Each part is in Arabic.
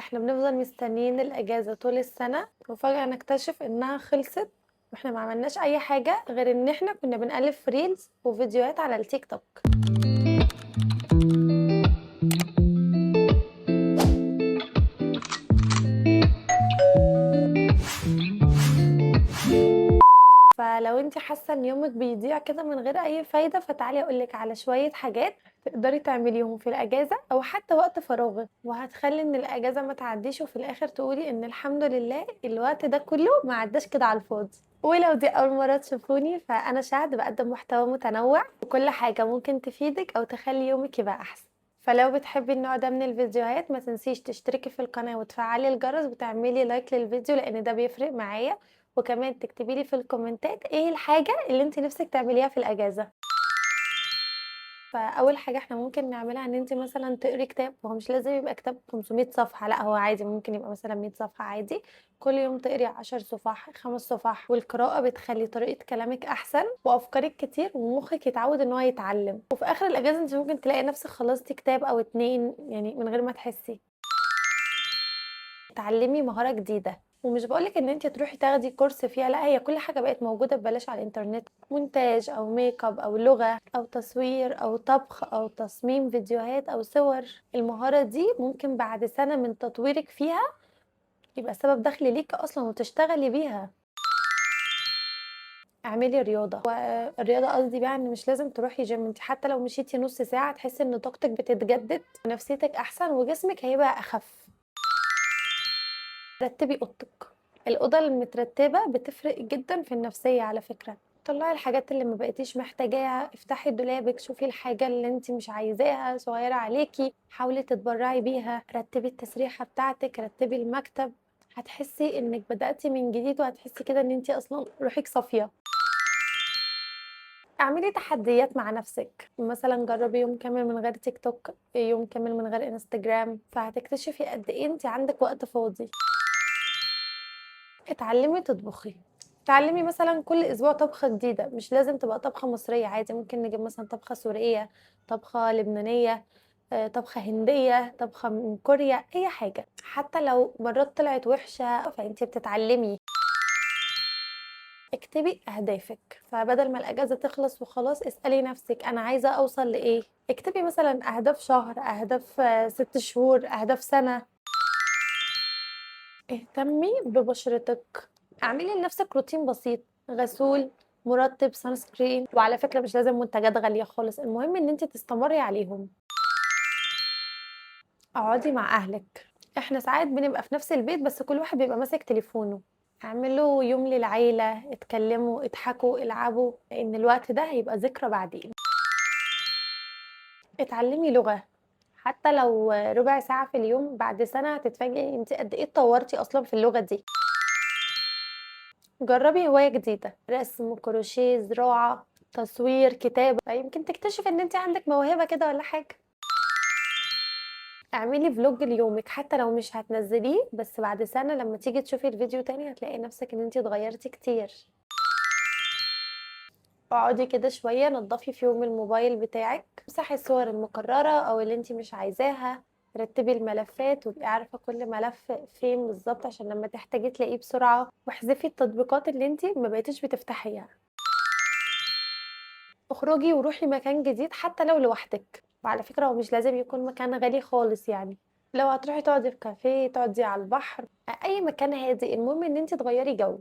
احنا بنفضل مستنيين الاجازة طول السنة وفجأة نكتشف انها خلصت، واحنا ما عملناش اي حاجة غير ان احنا كنا بنقلب في ريلز وفيديوهات على التيك توك. فلو انت حاسة ان يومك بيضيع كده من غير اي فايدة، فتعالي اقولك على شوية حاجات تقدري تعمليهم في الاجازة او حتى وقت فراغك، وهتخلي ان الاجازة ما تعديش وفي الاخر تقولي ان الحمد لله الوقت ده كله ما عداش كده على الفاضي. ولو دي اول مرة تشوفوني، فانا شهد بقدم محتوى متنوع وكل حاجة ممكن تفيدك او تخلي يومك يبقى احسن. فلو بتحبي النوع ده من الفيديوهات ما تنسيش تشتركي في القناة وتفعلي الجرس وتعملي لايك للفيديو لان ده بيفرق معايا، وكمان تكتبي لي في الكومنتات ايه الحاجة اللي انت نفسك تعمليها في الاجازة. فاول حاجة احنا ممكن نعملها ان انت مثلا تقري كتاب، وهو مش لازم يبقى كتاب 500 صفحة، لا هو عادي ممكن يبقى مثلا 100 صفحة عادي. كل يوم تقري 10 صفح 5 صفح، والقراءة بتخلي طريقة كلامك احسن وافكارك كتير ومخك يتعود ان هو يتعلم، وفي اخر الاجازة انت ممكن تلاقي نفسك خلصتي كتاب او اتنين يعني من غير ما تحسي. تعلمي مهارة جديدة، ومش بقولك ان انت تروحي تاخدي كورس فيها، لا هي كل حاجة بقت موجودة ببلاش على الانترنت، مونتاج او ميك اب او لغة او تصوير او طبخ او تصميم فيديوهات او صور. المهارة دي ممكن بعد سنة من تطويرك فيها يبقى سبب دخل ليك اصلا وتشتغلي بيها. اعملي رياضة، والرياضة قصدي بقى ان مش لازم تروحي جيم، انت حتى لو مشيتي نص ساعة تحسي ان طاقتك بتتجدد ونفسيتك احسن وجسمك هيبقى اخف. رتبي اوضتك، الاوضه المترتبه بتفرق جدا في النفسيه على فكره. طلعي الحاجات اللي ما بقيتيش محتاجاها، افتحي دولابك شوفي الحاجه اللي انت مش عايزاها صغيره عليكي حاولي تتبرعي بيها. رتبي التسريحه بتاعتك، رتبي المكتب، هتحسي انك بدأتي من جديد وهتحسي كده ان انت اصلا روحك صافيه. اعملي تحديات مع نفسك، مثلا جربي يوم كامل من غير تيك توك، يوم كامل من غير انستجرام، فهتكتشفي قد ايه انت عندك وقت فاضي. اتعلمي تطبخي، اتعلمي مثلا كل اسبوع طبخة جديدة، مش لازم تبقى طبخة مصرية، عادي ممكن نجيب مثلا طبخة سورية، طبخة لبنانية، طبخة هندية، طبخة من كوريا، اي حاجة حتى لو مرات طلعت وحشة فانتي بتتعلمي. اكتبي اهدافك، فبدل ما الاجازة تخلص وخلاص اسألي نفسك انا عايزة اوصل لايه. اكتبي مثلا اهداف شهر، اهداف 6 شهور، اهداف سنة. اهتمي ببشرتك، اعملي لنفسك روتين بسيط، غسول، مرطب، سان سكرين، وعلى فكرة مش لازم منتجات غالية خالص، المهم ان انت تستمري عليهم. اقعدي مع اهلك، احنا ساعات بنبقى في نفس البيت بس كل واحد بيبقى ماسك تليفونه. اعملوا يوم للعيلة، اتكلموا اضحكوا العبوا لان الوقت ده هيبقى ذكرى بعدين. اتعلمي لغة، حتى لو ربع ساعة في اليوم، بعد سنة هتتفاجئي انت قد ايه اتطورتي اصلا في اللغة دي. جربي هواية جديدة، رسم، كروشيه، زراعة، تصوير، كتابة، يمكن تكتشفي ان انت عندك موهبة كده ولا حاجة. اعملي فلوج ليومك حتى لو مش هتنزليه، بس بعد سنة لما تيجي تشوفي الفيديو تاني هتلاقي نفسك ان انت اتغيرتي كتير. اقعدي كده شوية نضفي في يوم الموبايل بتاعك، امسحي الصور المكررة او اللي انت مش عايزاها، رتبي الملفات وابقي عارفة كل ملف فين بالظبط عشان لما تحتاجي تلاقيه بسرعة، واحذفي التطبيقات اللي انت ما بقيتيش بتفتحيها. اخرجي وروحي مكان جديد حتى لو لوحدك، وعلى فكرة هو مش لازم يكون مكان غالي خالص يعني، لو هتروحي تقعدي في كافيه، تقعدي على البحر، اي مكان هادي، المهم ان انت تغيري جو.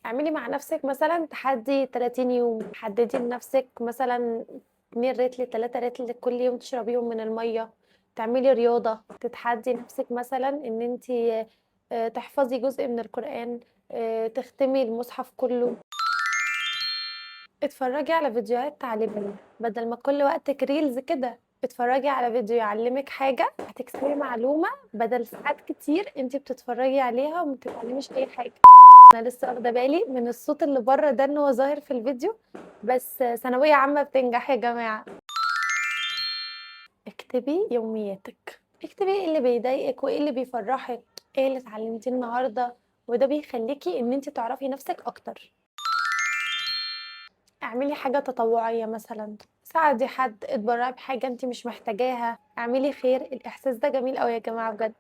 اعملي مع نفسك مثلا تحدي 30 يوم، حددي لنفسك مثلا 2 رتل 3 رتل كل يوم تشربيهم من المية. تعملي رياضة، تتحدي نفسك مثلا ان انت تحفظي جزء من القرآن، تختمي المصحف كله. اتفرجي على فيديوهات تعليمية بدل ما كل وقتك ريلز كده، اتفرجي على فيديو يعلمك حاجة هتكسبي معلومة بدل ساعات كتير انتي بتتفرجي عليها وما بتتعلميش اي حاجة. انا لسه واخدة بالي من الصوت اللي بره ده ان هو ظاهر في الفيديو، بس ثانوية عامة بتنجح يا جماعة. اكتبي يومياتك، اكتبي ايه اللي بيضايقك وايه اللي بيفرحك، ايه اللي اتعلمتيه النهاردة، وده بيخليكي ان انتي تعرفي نفسك اكتر. اعملي حاجة تطوعية مثلا، ساعدي حد، اتبرعي بحاجة انت مش محتاجاها، اعملي خير، الإحساس ده جميل أوي يا جماعة بجد.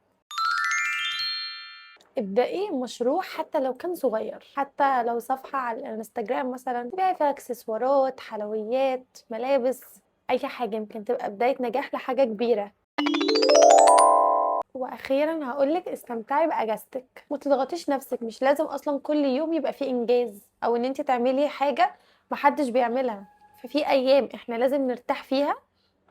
ابدأي مشروع حتى لو كان صغير، حتى لو صفحة على الانستجرام مثلا تبيعي فيها اكسسوارات، حلويات، ملابس، أي حاجة يمكن تبقى بداية نجاح لحاجة كبيرة. واخيرا هقولك استمتعي باجازتك، ما تضغطيش نفسك، مش لازم اصلا كل يوم يبقى فيه انجاز او ان انت تعملي حاجه محدش بيعملها. ففي ايام احنا لازم نرتاح فيها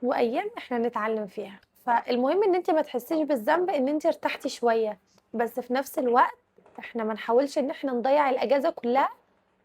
وايام احنا نتعلم فيها. فالمهم ان انت ما تحسيش بالذنب ان انت ارتحتي شويه، بس في نفس الوقت احنا ما نحاولش ان احنا نضيع الاجازه كلها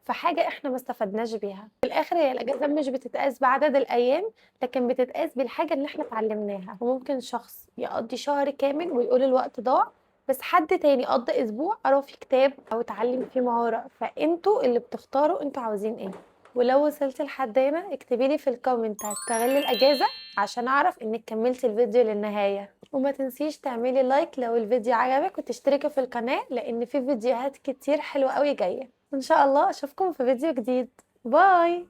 في حاجة إحنا ما استفدناش بيها. في الآخر هي الأجازة مش بتتقاس بعدد الأيام، لكن بتتقاس بالحاجة اللي إحنا اتعلمناها. وممكن شخص يقضي شهر كامل ويقول الوقت ضاع، بس حد تاني قضى أسبوع قرا فيه كتاب أو اتعلم فيه مهارة. فأنتوا اللي بتختاروا أنتوا عاوزين إيه. ولو وصلت لحد هنا اكتبيلي في الكومنت هستغل الأجازة عشان أعرف إنك كملتي الفيديو للنهاية. وما تنسيش تعملي لايك لو الفيديو عجبك وتشتركي في القناة لأن في فيديوهات كتير حلوة قوي جاية. ان شاء الله اشوفكم في فيديو جديد. باي.